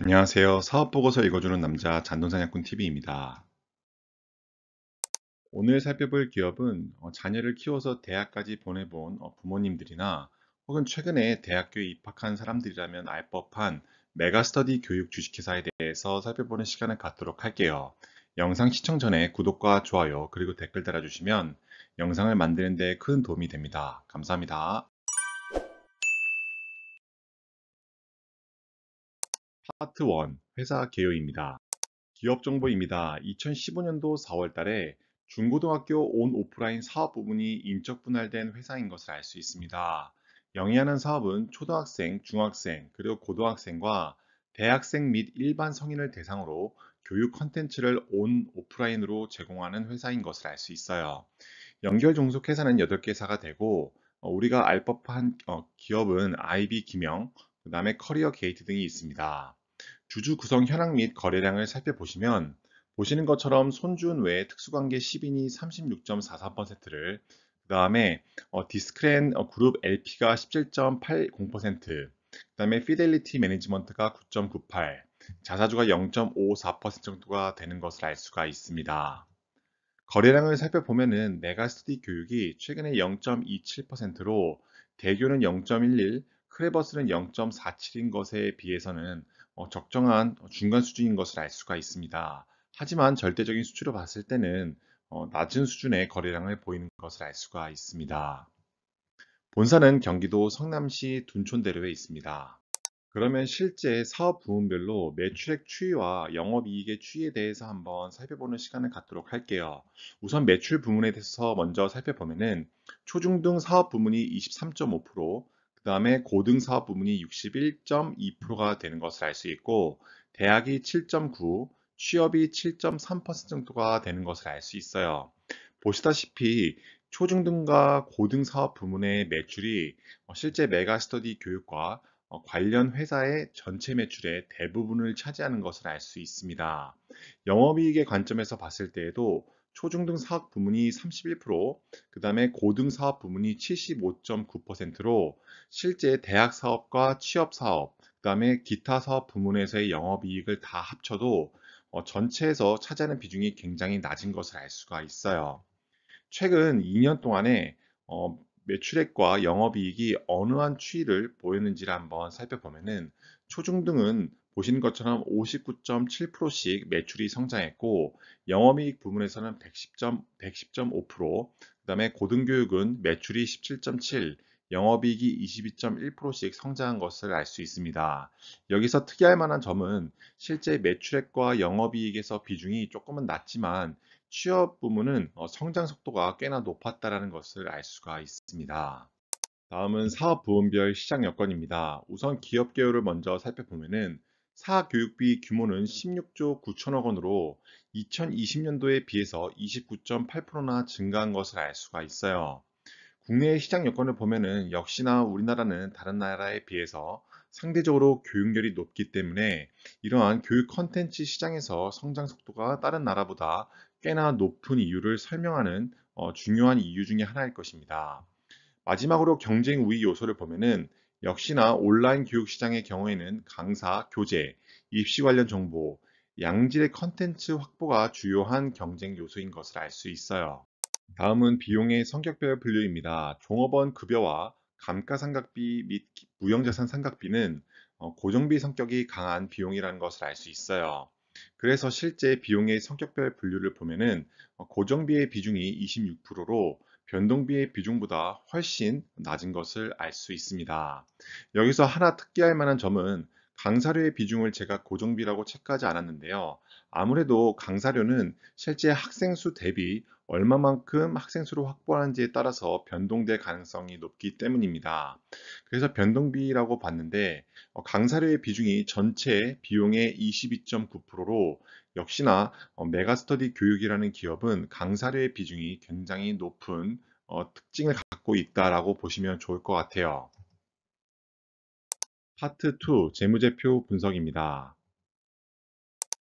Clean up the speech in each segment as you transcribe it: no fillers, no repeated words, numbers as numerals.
안녕하세요. 사업 보고서 읽어주는 남자 잔돈사냥꾼 TV입니다. 오늘 살펴볼 기업은 자녀를 키워서 대학까지 보내본 부모님들이나 혹은 최근에 대학교에 입학한 사람들이라면 알 법한 메가스터디 교육 주식회사에 대해서 살펴보는 시간을 갖도록 할게요. 영상 시청 전에 구독과 좋아요 그리고 댓글 달아주시면 영상을 만드는 데 큰 도움이 됩니다. 감사합니다. 파트 1 회사 개요입니다. 기업 정보입니다. 2015년도 4월 달에 중고등학교 온 오프라인 사업 부문이 인적 분할된 회사인 것을 알 수 있습니다. 영위하는 사업은 초등학생, 중학생, 그리고 고등학생과 대학생 및 일반 성인을 대상으로 교육 콘텐츠를 온 오프라인으로 제공하는 회사인 것을 알 수 있어요. 연결 종속 회사는 8개사가 되고 우리가 알 법한 기업은 IB 기명, 그 다음에 커리어 게이트 등이 있습니다. 주주 구성 현황 및 거래량을 살펴보시면 보시는 것처럼 손준 외에 특수관계 10인이 36.43%를 그 다음에 디스크렌 그룹 LP가 17.80%, 그 다음에 피델리티 매니지먼트가 9.98, 자사주가 0.54% 정도가 되는 것을 알 수가 있습니다. 거래량을 살펴보면은 메가스터디 교육이 최근에 0.27%로 대교는 0.11, 크레버스는 0.47인 것에 비해서는 적정한 중간 수준인 것을 알 수가 있습니다. 하지만 절대적인 수치로 봤을 때는 낮은 수준의 거래량을 보이는 것을 알 수가 있습니다. 본사는 경기도 성남시 둔촌대로에 있습니다. 그러면 실제 사업 부문별로 매출액 추이와 영업이익의 추이에 대해서 한번 살펴보는 시간을 갖도록 할게요. 우선 매출 부문에 대해서 먼저 살펴보면은 초중등 사업 부문이 23.5%, 그 다음에 고등 사업 부문이 61.2%가 되는 것을 알 수 있고, 대학이 7.9, 취업이 7.3% 정도가 되는 것을 알 수 있어요. 보시다시피 초중등과 고등 사업 부문의 매출이 실제 메가스터디 교육과 관련 회사의 전체 매출의 대부분을 차지하는 것을 알 수 있습니다. 영업이익의 관점에서 봤을 때에도 초중등 사업 부문이 31%, 그 다음에 고등 사업 부문이 75.9%로 실제 대학 사업과 취업 사업, 그 다음에 기타 사업 부문에서의 영업이익을 다 합쳐도 전체에서 차지하는 비중이 굉장히 낮은 것을 알 수가 있어요. 최근 2년 동안에 매출액과 영업이익이 어느 한 추이를 보였는지를 한번 살펴보면은 초중등은 보시는 것처럼 59.7%씩 매출이 성장했고 영업이익 부분에서는 110.5%, 그다음에 고등교육은 매출이 17.7, 영업이익이 22.1%씩 성장한 것을 알 수 있습니다. 여기서 특이할 만한 점은 실제 매출액과 영업이익에서 비중이 조금은 낮지만 취업 부문은 성장 속도가 꽤나 높았다라는 것을 알 수가 있습니다. 다음은 사업 부문별 시장 여건입니다. 우선 기업 개요를 먼저 살펴보면은 사교육비 규모는 16조 9천억 원으로 2020년도에 비해서 29.8%나 증가한 것을 알 수가 있어요. 국내의 시장 여건을 보면은 역시나 우리나라는 다른 나라에 비해서 상대적으로 교육열이 높기 때문에 이러한 교육 콘텐츠 시장에서 성장 속도가 다른 나라보다 꽤나 높은 이유를 설명하는 중요한 이유 중에 하나일 것입니다. 마지막으로 경쟁 우위 요소를 보면은 역시나 온라인 교육 시장의 경우에는 강사, 교재, 입시 관련 정보, 양질의 컨텐츠 확보가 주요한 경쟁 요소인 것을 알 수 있어요. 다음은 비용의 성격별 분류입니다. 종업원 급여와 감가상각비 및 무형자산 상각비는 고정비 성격이 강한 비용이라는 것을 알 수 있어요. 그래서 실제 비용의 성격별 분류를 보면은 고정비의 비중이 26%로 변동비의 비중보다 훨씬 낮은 것을 알 수 있습니다. 여기서 하나 특기할 만한 점은 강사료의 비중을 제가 고정비라고 체크하지 않았는데요. 아무래도 강사료는 실제 학생 수 대비 얼마만큼 학생 수를 확보하는지에 따라서 변동될 가능성이 높기 때문입니다. 그래서 변동비라고 봤는데 강사료의 비중이 전체 비용의 22.9%로 역시나 메가스터디 교육이라는 기업은 강사료의 비중이 굉장히 높은 특징을 갖고 있다라고 보시면 좋을 것 같아요. 파트 2 재무제표 분석입니다.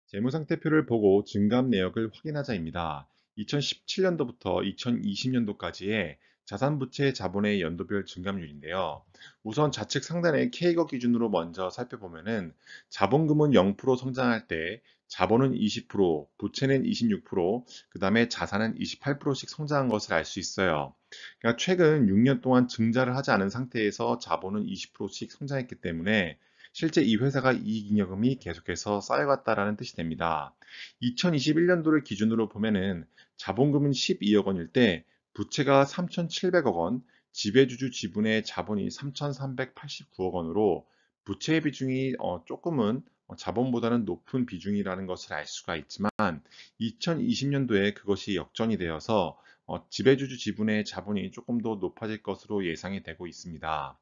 재무상태표를 보고 증감 내역을 확인하자입니다. 2017년도부터 2020년도까지의 자산부채 자본의 연도별 증감률인데요. 우선 좌측 상단의 K거 기준으로 먼저 살펴보면은 자본금은 0% 성장할 때 자본은 20%, 부채는 26%, 그 다음에 자산은 28%씩 성장한 것을 알 수 있어요. 그러니까 최근 6년 동안 증자를 하지 않은 상태에서 자본은 20%씩 성장했기 때문에 실제 이 회사가 이익잉여금이 계속해서 쌓여갔다라는 뜻이 됩니다. 2021년도를 기준으로 보면은 자본금은 12억 원일 때 부채가 3,700억 원, 지배주주 지분의 자본이 3,389억 원으로 부채의 비중이 조금은 자본보다는 높은 비중이라는 것을 알 수가 있지만 2020년도에 그것이 역전이 되어서 지배주주 지분의 자본이 조금 더 높아질 것으로 예상이 되고 있습니다.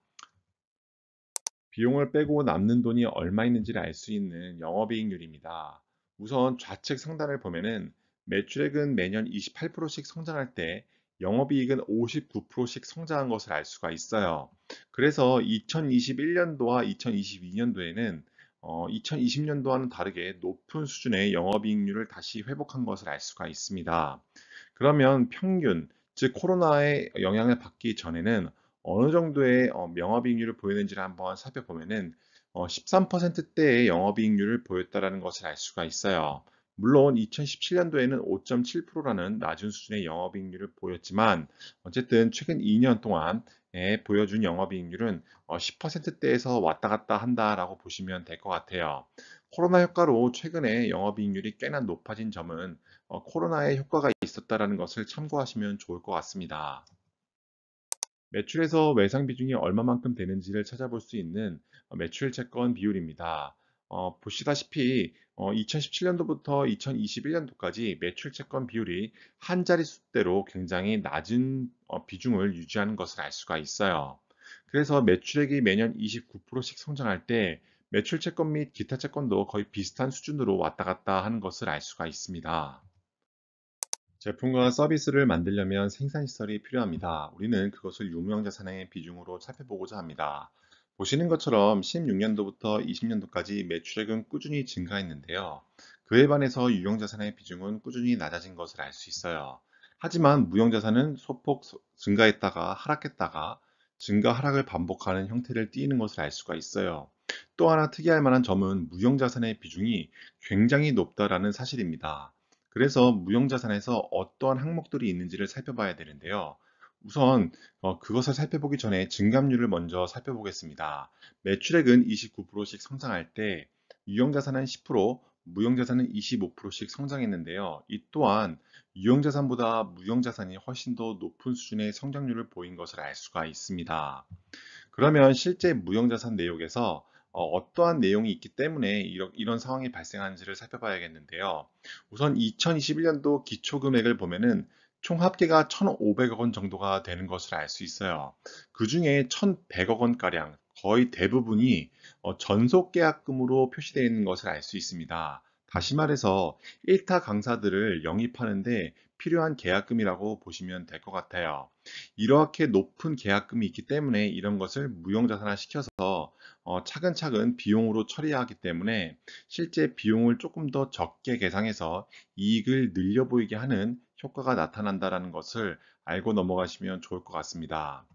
비용을 빼고 남는 돈이 얼마 있는지를 알 수 있는 영업이익률입니다. 우선 좌측 상단을 보면은 매출액은 매년 28%씩 성장할 때 영업이익은 59%씩 성장한 것을 알 수가 있어요. 그래서 2021년도와 2022년도에는 2020년도와는 다르게 높은 수준의 영업이익률을 다시 회복한 것을 알 수가 있습니다. 그러면 평균, 즉 코로나의 영향을 받기 전에는 어느 정도의 영업이익률을 보이는지를 한번 살펴보면은 13%대의 영업이익률을 보였다라는 것을 알 수가 있어요. 물론 2017년도에는 5.7%라는 낮은 수준의 영업이익률을 보였지만 어쨌든 최근 2년 동안 보여준 영업이익률은 10%대에서 왔다 갔다 한다라고 보시면 될 것 같아요. 코로나 효과로 최근에 영업이익률이 꽤나 높아진 점은 코로나의 효과가 있었다라는 것을 참고하시면 좋을 것 같습니다. 매출에서 외상 비중이 얼마만큼 되는지를 찾아볼 수 있는 매출 채권 비율입니다. 보시다시피 2017년도부터 2021년도까지 매출 채권 비율이 한 자릿수대로 굉장히 낮은 비중을 유지하는 것을 알 수가 있어요. 그래서 매출액이 매년 29%씩 성장할 때 매출 채권 및 기타 채권도 거의 비슷한 수준으로 왔다 갔다 하는 것을 알 수가 있습니다. 제품과 서비스를 만들려면 생산 시설이 필요합니다. 우리는 그것을 유무형자산의 비중으로 살펴보고자 합니다. 보시는 것처럼 16년도부터 20년도까지 매출액은 꾸준히 증가했는데요. 그에 반해서 유형자산의 비중은 꾸준히 낮아진 것을 알 수 있어요. 하지만 무형자산은 소폭 증가했다가 하락했다가 증가 하락을 반복하는 형태를 띠는 것을 알 수가 있어요. 또 하나 특이할 만한 점은 무형자산의 비중이 굉장히 높다라는 사실입니다. 그래서 무형자산에서 어떠한 항목들이 있는지를 살펴봐야 되는데요. 우선 그것을 살펴보기 전에 증감률을 먼저 살펴보겠습니다. 매출액은 29%씩 성장할 때 유형자산은 10%, 무형자산은 25%씩 성장했는데요. 이 또한 유형자산보다 무형자산이 훨씬 더 높은 수준의 성장률을 보인 것을 알 수가 있습니다. 그러면 실제 무형자산 내역에서 어떠한 내용이 있기 때문에 이런 상황이 발생하는지를 살펴봐야겠는데요. 우선 2021년도 기초금액을 보면은 총 합계가 1,500억 원 정도가 되는 것을 알 수 있어요. 그 중에 1,100억 원가량, 거의 대부분이 전속계약금으로 표시되어 있는 것을 알 수 있습니다. 다시 말해서 1타 강사들을 영입하는데 필요한 계약금이라고 보시면 될 것 같아요. 이렇게 높은 계약금이 있기 때문에 이런 것을 무형자산화 시켜서 차근차근 비용으로 처리하기 때문에 실제 비용을 조금 더 적게 계상해서 이익을 늘려 보이게 하는 효과가 나타난다는 것을 알고 넘어가시면 좋을 것 같습니다.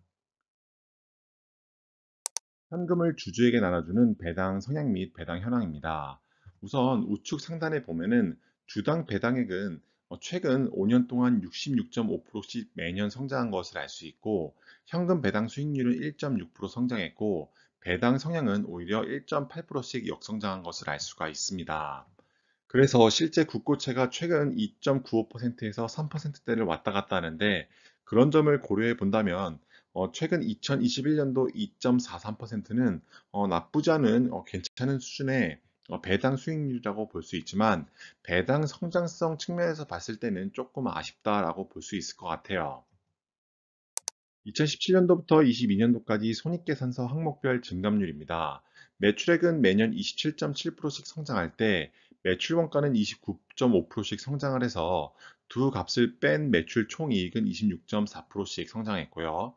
현금을 주주에게 나눠주는 배당 성향 및 배당 현황입니다. 우선 우측 상단에 보면은 주당 배당액은 최근 5년 동안 66.5%씩 매년 성장한 것을 알 수 있고, 현금 배당 수익률은 1.6% 성장했고, 배당 성향은 오히려 1.8%씩 역성장한 것을 알 수가 있습니다. 그래서 실제 국고채가 최근 2.95%에서 3%대를 왔다 갔다 하는데, 그런 점을 고려해 본다면 최근 2021년도 2.43%는 나쁘지 않은 괜찮은 수준의 배당 수익률이라고 볼 수 있지만 배당 성장성 측면에서 봤을 때는 조금 아쉽다라고 볼 수 있을 것 같아요. 2017년도부터 22년도까지 손익계산서 항목별 증감률입니다. 매출액은 매년 27.7%씩 성장할 때 매출 원가는 29.5%씩 성장을 해서 두 값을 뺀 매출 총이익은 26.4%씩 성장했고요.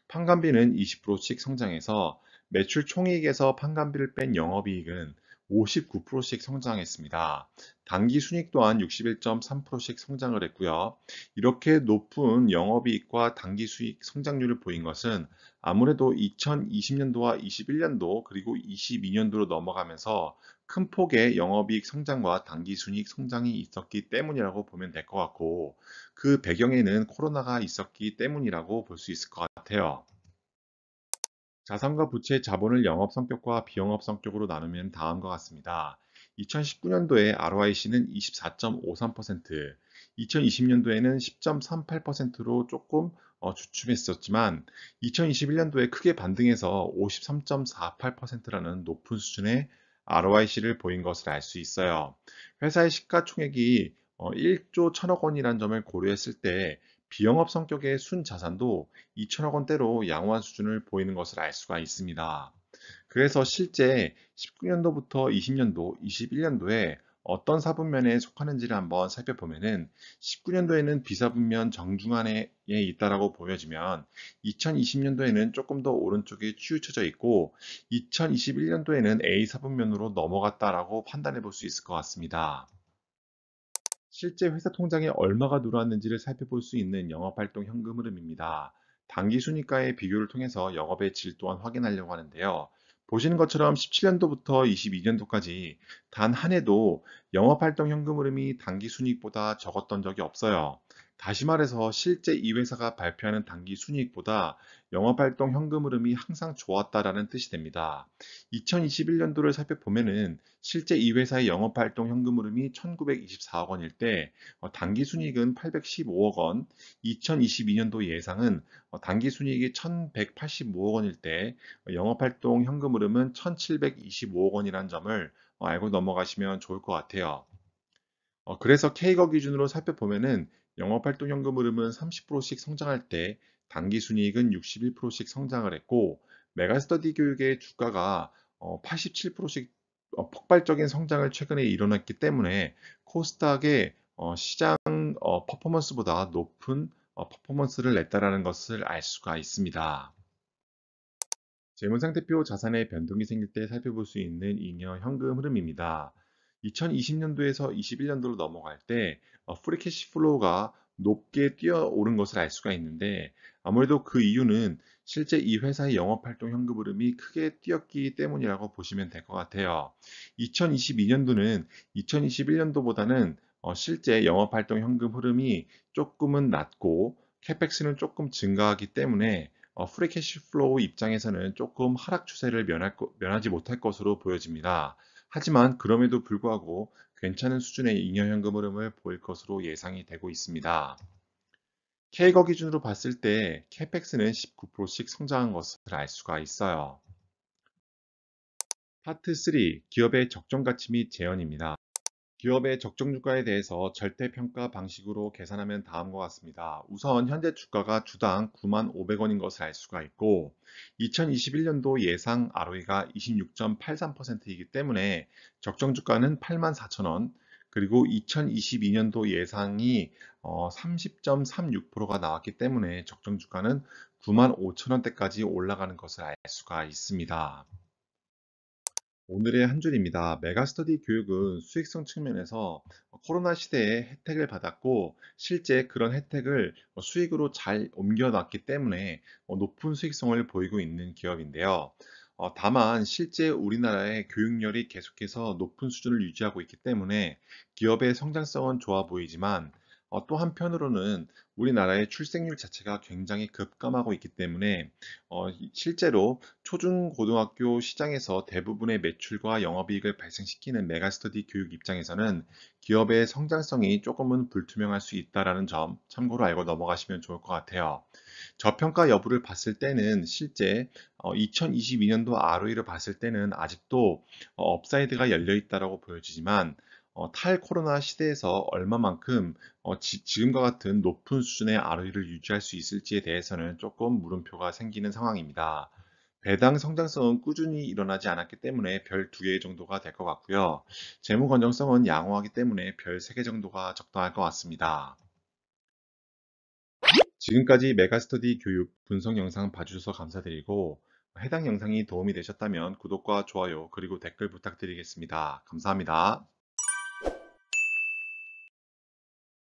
판관비는 20%씩 성장해서 매출 총이익에서 판관비를 뺀 영업이익은 59%씩 성장했습니다. 당기 순이익 또한 61.3%씩 성장을 했고요. 이렇게 높은 영업이익과 당기 수익 성장률을 보인 것은 아무래도 2020년도와 21년도 그리고 22년도로 넘어가면서 큰 폭의 영업이익 성장과 당기 순이익 성장이 있었기 때문이라고 보면 될 것 같고, 그 배경에는 코로나가 있었기 때문이라고 볼 수 있을 것 같아요. 자산과 부채 자본을 영업 성격과 비영업 성격으로 나누면 다음과 같습니다. 2019년도에 ROIC는 24.53%, 2020년도에는 10.38%로 조금 주춤했었지만 2021년도에 크게 반등해서 53.48%라는 높은 수준의 ROIC를 보인 것을 알 수 있어요. 회사의 시가총액이 1조 1천억 원이라는 점을 고려했을 때 비영업 성격의 순자산도 2천억 원대로 양호한 수준을 보이는 것을 알 수가 있습니다. 그래서 실제 19년도부터 20년도, 21년도에 어떤 사분면에 속하는지를 한번 살펴보면은 19년도에는 비사분면 정중앙에 있다라고 보여지면 2020년도에는 조금 더 오른쪽에 치우쳐져 있고 2021년도에는 A 사분면으로 넘어갔다라고 판단해 볼 수 있을 것 같습니다. 실제 회사 통장에 얼마가 들어왔는지를 살펴볼 수 있는 영업활동 현금 흐름입니다. 당기순이가의 비교를 통해서 영업의 질 또한 확인하려고 하는데요. 보시는 것처럼 17년도부터 22년도까지 단 한 해도 영업활동 현금 흐름이 당기순이익보다 적었던 적이 없어요. 다시 말해서 실제 이 회사가 발표하는 당기순이익보다 영업활동 현금 흐름이 항상 좋았다라는 뜻이 됩니다. 2021년도를 살펴보면은 실제 이 회사의 영업활동 현금 흐름이 1924억 원일 때 당기순이익은 815억 원, 2022년도 예상은 당기순이익이 1185억 원일 때 영업활동 현금 흐름은 1725억 원이라는 점을 알고 넘어가시면 좋을 것 같아요. 그래서 K거 기준으로 살펴보면은 영업활동 현금 흐름은 30%씩 성장할 때 당기순이익은 61%씩 성장을 했고 메가스터디 교육의 주가가 87%씩 폭발적인 성장을 최근에 일어났기 때문에 코스닥의 시장 퍼포먼스보다 높은 퍼포먼스를 냈다라는 것을 알 수가 있습니다. 재무상태표 자산의 변동이 생길 때 살펴볼 수 있는 잉여 현금 흐름입니다. 2020년도에서 21년도로 넘어갈 때 프리캐시 플로우가 높게 뛰어오른 것을 알 수가 있는데 아무래도 그 이유는 실제 이 회사의 영업활동 현금 흐름이 크게 뛰었기 때문이라고 보시면 될 것 같아요. 2022년도는 2021년도보다는 실제 영업활동 현금 흐름이 조금은 낮고 캐펙스는 조금 증가하기 때문에 프리캐시 플로우 입장에서는 조금 하락 추세를 면하지 못할 것으로 보여집니다. 하지만 그럼에도 불구하고 괜찮은 수준의 잉여 현금 흐름을 보일 것으로 예상이 되고 있습니다. K거 기준으로 봤을 때 캐펙스는 19%씩 성장한 것을 알 수가 있어요. 파트 3. 기업의 적정 가치 및 재현입니다. 기업의 적정 주가에 대해서 절대평가 방식으로 계산하면 다음과 같습니다. 우선 현재 주가가 주당 95,500원인 것을 알 수가 있고 2021년도 예상 ROE가 26.83%이기 때문에 적정 주가는 84,000원, 그리고 2022년도 예상이 30.36%가 나왔기 때문에 적정 주가는 95,000원대까지 올라가는 것을 알 수가 있습니다. 오늘의 한 줄입니다. 메가스터디 교육은 수익성 측면에서 코로나 시대에 혜택을 받았고 실제 그런 혜택을 수익으로 잘 옮겨놨기 때문에 높은 수익성을 보이고 있는 기업인데요. 다만 실제 우리나라의 교육열이 계속해서 높은 수준을 유지하고 있기 때문에 기업의 성장성은 좋아 보이지만 또 한편으로는 우리나라의 출생률 자체가 굉장히 급감하고 있기 때문에 실제로 초중고등학교 시장에서 대부분의 매출과 영업이익을 발생시키는 메가스터디 교육 입장에서는 기업의 성장성이 조금은 불투명할 수 있다는 점 참고로 알고 넘어가시면 좋을 것 같아요. 저평가 여부를 봤을 때는 실제 2022년도 ROE를 봤을 때는 아직도 업사이드가 열려 있다라고 보여지지만 탈코로나 시대에서 얼마만큼 지금과 같은 높은 수준의 ROE를 유지할 수 있을지에 대해서는 조금 물음표가 생기는 상황입니다. 배당 성장성은 꾸준히 일어나지 않았기 때문에 별 2개 정도가 될 것 같고요. 재무 건전성은 양호하기 때문에 별 3개 정도가 적당할 것 같습니다. 지금까지 메가스터디 교육 분석 영상 봐주셔서 감사드리고 해당 영상이 도움이 되셨다면 구독과 좋아요 그리고 댓글 부탁드리겠습니다. 감사합니다.